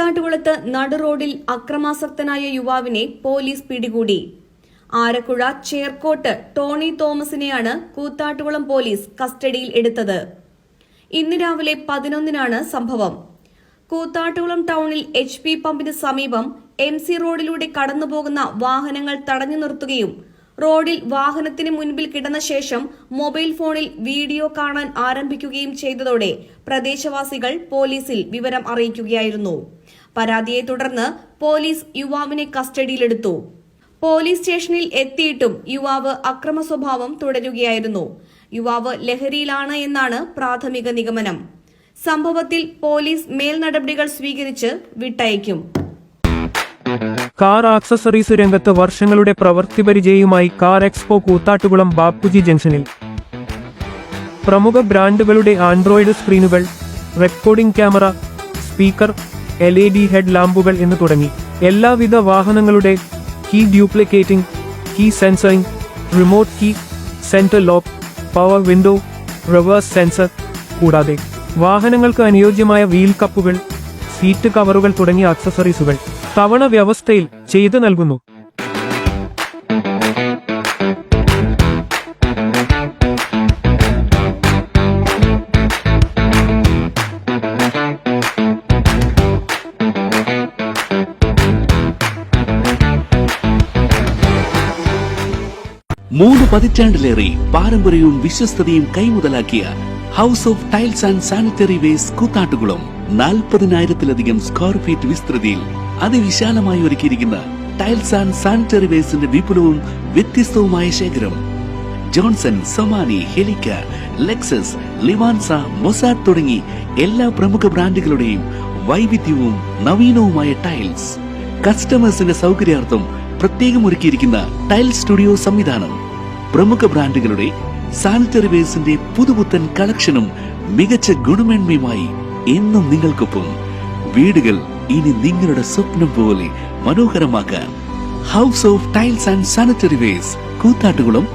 കൂത്താട്ടുകുളത്ത് നടുറോഡിൽ അക്രമാസക്തനായ യുവാവിനെ പോലീസ് പിടികൂടി. Arakuzha ചേർക്കോട്ട് Tony തോമസിനെയാണ് Koothattukulam police കസ്റ്റഡിയിൽ എടുത്തത്. ഇന്ന് രാവിലെ 11-നാണ് സംഭവം. കൂത്താട്ടുകുളം ടൌണിൽ HP പമ്പിന് സമീപം MC റോഡിലൂടെ കടന്നുപോകുന്ന വാഹനങ്ങൾ തടഞ്ഞു നിർത്തുകയും റോഡിൽ വാഹനത്തിന് മുൻപിൽ കിടന്ന ശേഷം മൊബൈൽ ഫോണിൽ വീഡിയോ കാണാൻ ആരംഭിക്കുകയും ചെയ്തതോടെ പ്രദേശവാസികൾ പോലീസിൽ വിവരം അറിയിക്കുകയായിരുന്നു. പരാതിയെ തുടർന്ന് പോലീസ് യുവാവിനെ കസ്റ്റഡിയിലെടുത്തു. പോലീസ് സ്റ്റേഷനിൽ എത്തിയിട്ടും യുവാവ് അക്രമ സ്വഭാവം തുടരുകയായിരുന്നു. യുവാവ് ലഹരിയിലാണ് എന്നാണ് പ്രാഥമിക നിഗമനം. സംഭവത്തിൽ പോലീസ് മേൽനടപടികൾ സ്വീകരിച്ച് വിട്ടയക്കും. കാർ ആക്സസറീസ് രംഗത്ത് വർഷങ്ങളുടെ പ്രവൃത്തി പരിചയവുമായി കാർ എക്സ്പോ കൂത്താട്ടുകുളം ബാപ്പുജി ജംഗ്ഷനിൽ പ്രമുഖ ബ്രാൻഡുകളുടെ ആൻഡ്രോയിഡ് സ്ക്രീനുകൾ, recording camera, speaker, LED head ലാമ്പുകൾ എന്ന് തുടങ്ങി എല്ലാവിധ വാഹനങ്ങളുടെ key duplicating, key sensoring, remote key, centre lock, power window, reverse sensor കൂടാതെ വാഹനങ്ങൾക്ക് അനുയോജ്യമായ വീൽ കപ്പുകൾ, സീറ്റ് കവറുകൾ തുടങ്ങിയ ആക്സസറീസുകൾ തവണ വ്യവസ്ഥയിൽ ചെയ്തു നൽകുന്നു. മൂന്ന് പതിറ്റാണ്ടിലേറെ പാരമ്പര്യവും വിശ്വസ്തതയും കൈമുതലാക്കിയ house of tiles and sanitary waste Koothattukulam 40,000-ലധികം സ്ക്വയർ ഫീറ്റ് വിസ്തൃതിയിൽ അതിവിശാലമായി ഒരുക്കിയിരിക്കുന്ന ടൈൽസ് ആൻഡ് സാനിറ്ററി വേസ്റ്റിന്റെ വിപുലവും വ്യത്യസ്തവുമായ ശേഖരം. ജോൺസൺ, സൊമാനി, ഹെലിക്ക, ലെക്സസ്, ലിവാൻസ, മൊസാഡ് തുടങ്ങി എല്ലാ പ്രമുഖ ബ്രാൻഡുകളുടെയും വൈവിധ്യവും നവീനവുമായ ടൈൽസ്. കസ്റ്റമേഴ്സിന്റെ സൗകര്യാർത്ഥം പ്രത്യേകം ഒരുക്കിയിരിക്കുന്ന ടൈൽ സ്റ്റുഡിയോ സംവിധാനം. പ്രമുഖ ബ്രാൻഡുകളുടെ സാനിറ്ററി വേസ്റ്റിന്റെ പുതുപുത്തൻ കളക്ഷനും മികച്ച ഗുണമേന്മയുമായി എന്നും നിങ്ങൾക്കൊപ്പം. വീടുകൾ ഇനി നിങ്ങളുടെ സ്വപ്നം പോലെ മനോഹരമാക്കാൻ house of tiles and sanitary waste Koothattukulam